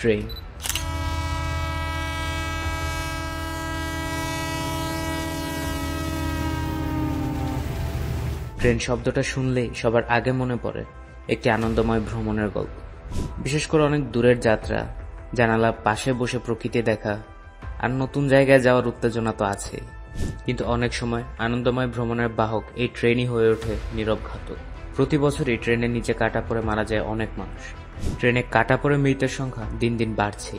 Train. Train শব্দটা শুনলেই সবার আগে মনে পড়ে একটি আনন্দময় ভ্রমণের গল্প। বিশেষ করে অনেক দূরের যাত্রা, জানালা পাশে বসে প্রকৃতি দেখা আর নতুন জায়গায় যাওয়ার উত্তেজনা তো আছে। কিন্তু অনেক সময় আনন্দময় ভ্রমণের বাহক এই ট্রেনই হয়ে ওঠে নীরব ঘাতক। প্রতি বছরই ট্রেনের নিচে কাটা পড়ে মারা যায় অনেক মানুষ। ট্রেনে কাটা পড়ে মৃতের সংখ্যা দিন দিন বাড়ছে।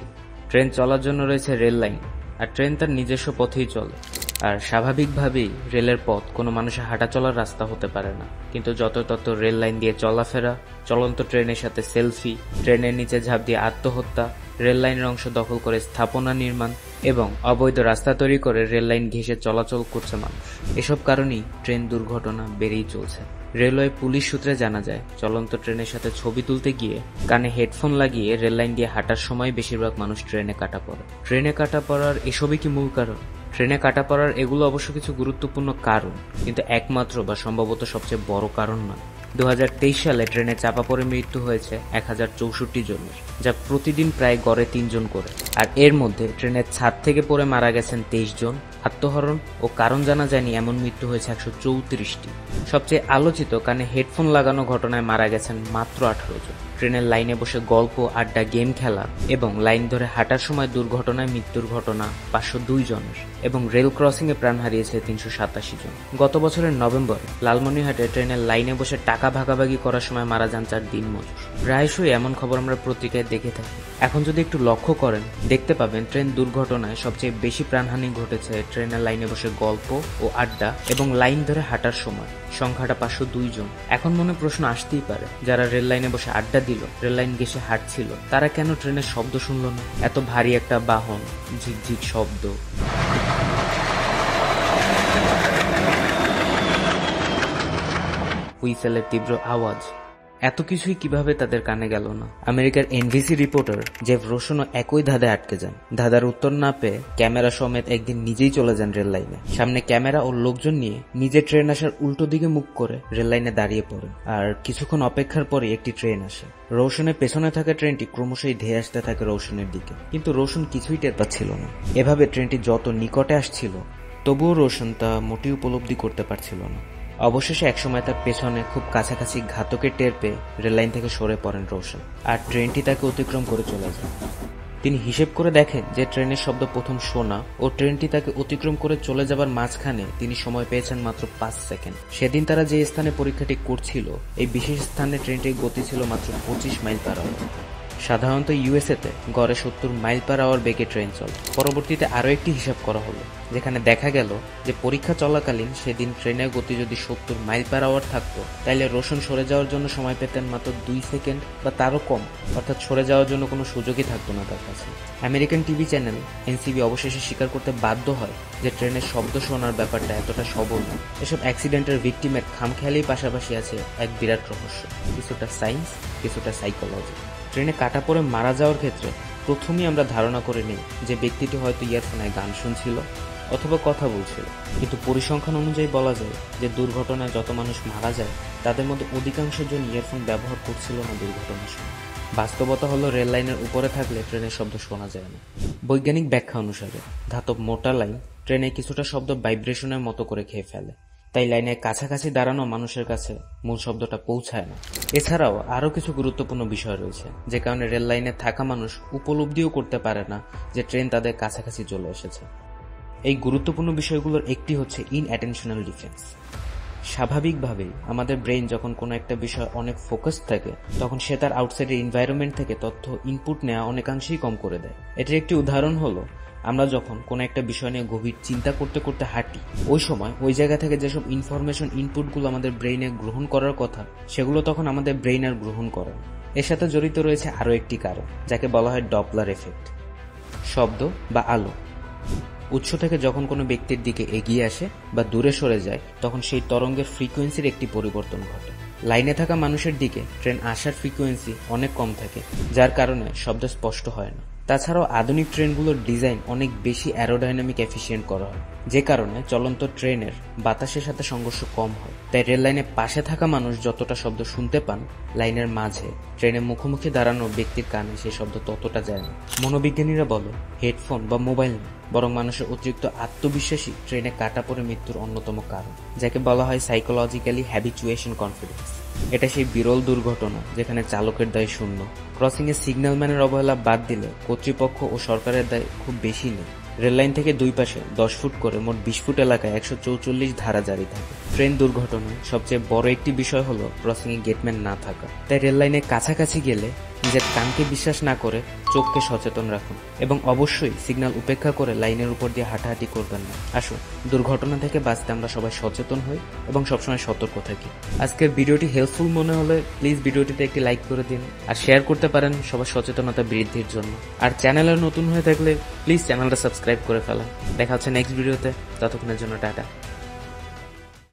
ট্রেন চলার জন্য রয়েছে রেল লাইন, আর ট্রেন তার নিজস্ব পথেই চলে। আর স্বাভাবিকভাবেই রেলের পথ কোনো মানুষের হাঁটা চলার রাস্তা হতে পারে না। কিন্তু যত রেল লাইন দিয়ে চলাফেরা, চলন্ত ট্রেনের সাথে সেলফি, ট্রেনের নিচে ঝাঁপ দিয়ে আত্মহত্যা, রেল লাইনের অংশ দখল করে স্থাপনা নির্মাণ এবং অবৈধ রাস্তা তৈরি করে রেল লাইন ঘেঁষে চলাচল করছে মানুষ। এসব কারণেই ট্রেন দুর্ঘটনা বেড়েই চলছে। রেলওয়ে পুলিশ সূত্রে জানা যায়, চলন্ত ট্রেনের সাথে ছবি তুলতে গিয়ে কানে হেডফোন লাগিয়ে রেল লাইন দিয়ে হাঁটার সময় বেশিরভাগ মানুষ ট্রেনে কাটা পড়ে। ট্রেনে কাটা পড়ার এসবই কি মূল কারণ? ট্রেনে কাটা পড়ার এগুলো অবশ্য কিছু গুরুত্বপূর্ণ কারণ, কিন্তু একমাত্র বা সম্ভবত সবচেয়ে বড় কারণ নয়। 2023 সালে ট্রেনে চাপা পড়ে মৃত্যু হয়েছে 1064 জনের, যা প্রতিদিন প্রায় গড়ে 3 জন করে। আর এর মধ্যে ট্রেনের ছাদ থেকে পড়ে মারা গেছেন 23 জন, আত্মহরণ ও কারণ জানা যায়নি এমন মৃত্যু হয়েছে 134টি। সবচেয়ে আলোচিত কানে হেডফোন লাগানো ঘটনায় মারা গেছেন মাত্র 18 জন। ট্রেনের লাইনে বসে গল্প, আড্ডা, গেম খেলা এবং লাইন ধরে হাঁটার সময় দুর্ঘটনায় মৃত্যুর ঘটনা 502 জনের এবং রেল ক্রসিংয়ে প্রাণ হারিয়েছে 387 জন। গত বছরের নভেম্বরে লালমনিরহাটে ট্রেনের লাইনে বসে টাকা ভাগাভাগি করার সময় মারা যান 4 দিনমজুর। প্রায়শই এমন খবর আমরা পত্রিকায় দেখে থাকি। এখন যদি একটু লক্ষ্য করেন, দেখতে পাবেন ট্রেন দুর্ঘটনায় সবচেয়ে বেশি প্রাণহানি ঘটেছে ট্রেনের লাইনে বসে গল্প ও আড্ডা এবং লাইন ধরে হাঁটার সময়। সংখ্যাটা 502 জন। এখন মনে প্রশ্ন আসতেই পারে, যারা রেল লাইনে বসে আড্ডা দিল, রেল লাইন ঘেঁষে হাঁটছিল, তারা কেন ট্রেনের শব্দ শুনল না? এত ভারী একটা বাহন, ঝিকঝিক শব্দ, হুইসেলের তীব্র আওয়াজ, এত কিছুই কিভাবে তাদের কানে গেল না? আমেরিকার এনবিসি রিপোর্টার জেফ রোশনও একই ধাঁধায় আটকে যান। ধাঁধার উত্তর না পেয়ে ক্যামেরা সমেত একদিন নিজেই চলে যান রেল লাইনে। সামনে ক্যামেরা ও লোকজন নিয়ে নিজে ট্রেন আসার উল্টো দিকে মুখ করে রেল লাইনে দাঁড়িয়ে পড়ে। আর কিছুক্ষণ অপেক্ষার পরে একটি ট্রেন আসে। রোশনের পেছনে থাকা ট্রেনটি ক্রমশই ধেয়ে আসতে থাকে রোশনের দিকে, কিন্তু রোশন কিছুই টের পাচ্ছিল না। এভাবে ট্রেনটি যত নিকটে আসছিল, তবুও রোশন তা মোটেই উপলব্ধি করতে পারছিল না। অবশেষে একসময় তার পেছনে খুব কাছাকাছি ঘাতকের টের পেয়ে রেললাইন থেকে সরে পড়েন রোশন, আর ট্রেনটি তাকে অতিক্রম করে চলে যায়। তিনি হিসেব করে দেখেন যে ট্রেনের শব্দ প্রথম শোনা ও ট্রেনটি তাকে অতিক্রম করে চলে যাবার মাঝখানে তিনি সময় পেয়েছেন মাত্র 5 সেকেন্ড। সেদিন তারা যে স্থানে পরীক্ষাটি করছিল, এই বিশেষ স্থানে ট্রেনটির গতি ছিল মাত্র 25 মাইল পার আওয়ার। সাধারণত ইউএসএতে গড়ে 70 মাইল পার আওয়ার বেগে ট্রেন চলে। পরবর্তীতে আরও একটি হিসাব করা হলো, যেখানে দেখা গেল যে পরীক্ষা চলাকালীন সেদিন ট্রেনের গতি যদি 70 মাইল পার আওয়ার থাকতো, তাইলে রোশন সরে যাওয়ার জন্য সময় পেতেন মাত্র 2 সেকেন্ড বা তারও কম, অর্থাৎ সরে যাওয়ার জন্য কোনো সুযোগই থাকতো না তার কাছে। আমেরিকান টিভি চ্যানেল এনসিবি অবশেষে স্বীকার করতে বাধ্য হয় যে ট্রেনের শব্দ শোনার ব্যাপারটা এতটা সবল না। এসব অ্যাক্সিডেন্টের ভিকটিমের খামখেয়ালির পাশাপাশি আছে এক বিরাট রহস্য, কিছুটা সায়েন্স, কিছুটা সাইকোলজি। ট্রেনে কাটা পড়ে মারা যাওয়ার ক্ষেত্রে প্রথমেই আমরা ধারণা করে নিই যে ব্যক্তিটি হয়তো ইয়ারফোনে গান শুনছিল অথবা কথা বলছিল, কিন্তু পরিসংখ্যান অনুযায়ী বলা যায় যে দুর্ঘটনায় যত মানুষ মারা যায় তাদের মধ্যে অধিকাংশ জন ইয়ারফোন ব্যবহার করছিল না দুর্ঘটনার সময়। বাস্তবতা হলো, রেল লাইনের উপরে থাকলে ট্রেনের শব্দ শোনা যায় না। বৈজ্ঞানিক ব্যাখ্যা অনুসারে ধাতব মোটা লাইন ট্রেনে কিছুটা শব্দ ভাইব্রেশনের মতো করে খেয়ে ফেলে, তাই লাইনের কাছাকাছি দাঁড়ানো মানুষের কাছে মূল শব্দটা পৌঁছায় না। এছাড়াও আরও কিছু গুরুত্বপূর্ণ বিষয় রয়েছে, যে কারণে রেল লাইনে থাকা মানুষ উপলব্ধিও করতে পারে না যে ট্রেন তাদের কাছাকাছি চলে এসেছে। এই গুরুত্বপূর্ণ বিষয়গুলোর একটি হচ্ছে ইনঅ্যাটেনশনাল ডিফেন্স। স্বাভাবিকভাবেই আমাদের ব্রেইন যখন কোনো একটা বিষয় অনেক ফোকাস থাকে, তখন সে তার আউটসাইডের এনভায়রনমেন্ট থেকে তথ্য ইনপুট নেওয়া অনেকাংশেই কম করে দেয়। এটার একটি উদাহরণ হলো, আমরা যখন কোনো একটা বিষয় নিয়ে গভীর চিন্তা করতে করতে হাঁটি, ওই সময় ওই জায়গা থেকে যেসব ইনফরমেশন ইনপুটগুলো আমাদের ব্রেইনে গ্রহণ করার কথা, সেগুলো তখন আমাদের ব্রেইন আর গ্রহণ করে না। এর সাথে জড়িত রয়েছে আরও একটি কারণ, যাকে বলা হয় ডপলার এফেক্ট। শব্দ বা আলো উৎস থেকে যখন কোনো ব্যক্তির দিকে এগিয়ে আসে বা দূরে সরে যায়, তখন সেই তরঙ্গের ফ্রিকোয়েন্সির একটি পরিবর্তন ঘটে। লাইনে থাকা মানুষের দিকে ট্রেন আসার ফ্রিকোয়েন্সি অনেক কম থাকে, যার কারণে শব্দ স্পষ্ট হয় না। তাছাড়াও আধুনিক ট্রেনগুলোর ডিজাইন অনেক বেশি অ্যারোডাইনামিক এফিসিয়েন্ট করা হয়, যে কারণে চলন্ত ট্রেনের বাতাসের সাথে সংঘর্ষ কম হয়। তাই রেল লাইনের পাশে থাকা মানুষ যতটা শব্দ শুনতে পান, লাইনের মাঝে ট্রেনের মুখোমুখি দাঁড়ানো ব্যক্তির কানে সেই শব্দ ততটা যায় না। মনোবিজ্ঞানীরা বলে হেডফোন বা মোবাইল না, বরং মানুষের অতিরিক্ত আত্মবিশ্বাসী ট্রেনে কাটা পড়ে মৃত্যুর অন্যতম কারণ, যাকে বলা হয় সাইকোলজিক্যালি হ্যাবিচুয়েশন কনফিডেন্স। এটা সেই বিরল দুর্ঘটনা যেখানে চালকের দায় শূন্য। ক্রসিংয়ে সিগন্যালম্যানের অবহেলা বাদ দিলে কর্তৃপক্ষ ও সরকারের দায় খুব বেশি নেই। রেললাইন থেকে দুই পাশে 10 ফুট করে মোট 20 ফুট এলাকায় 144 ধারা জারি থাকে। ট্রেন দুর্ঘটনায় সবচেয়ে বড় একটি বিষয় হলো ক্রসিংয়ে গেটম্যান না থাকা। তাই রেললাইনের কাছাকাছি গেলে নিজের কানকে বিশ্বাস না করে চোখকে সচেতন রাখুন, এবং অবশ্যই সিগন্যাল উপেক্ষা করে লাইনের উপর দিয়ে হাঁটাহাঁটি করবেন না। আসুন, দুর্ঘটনা থেকে বাঁচতে আমরা সবাই সচেতন হই এবং সবসময় সতর্ক থাকি। আজকের ভিডিওটি হেল্পফুল মনে হলে প্লিজ ভিডিওটিতে একটি লাইক করে দিন আর শেয়ার করতে পারেন সবার সচেতনতা বৃদ্ধির জন্য। আর চ্যানেলে নতুন হয়ে থাকলে প্লিজ চ্যানেলটা সাবস্ক্রাইব করে ফেলেন। দেখা হচ্ছে নেক্সট ভিডিওতে, ততক্ষণের জন্য টাটা।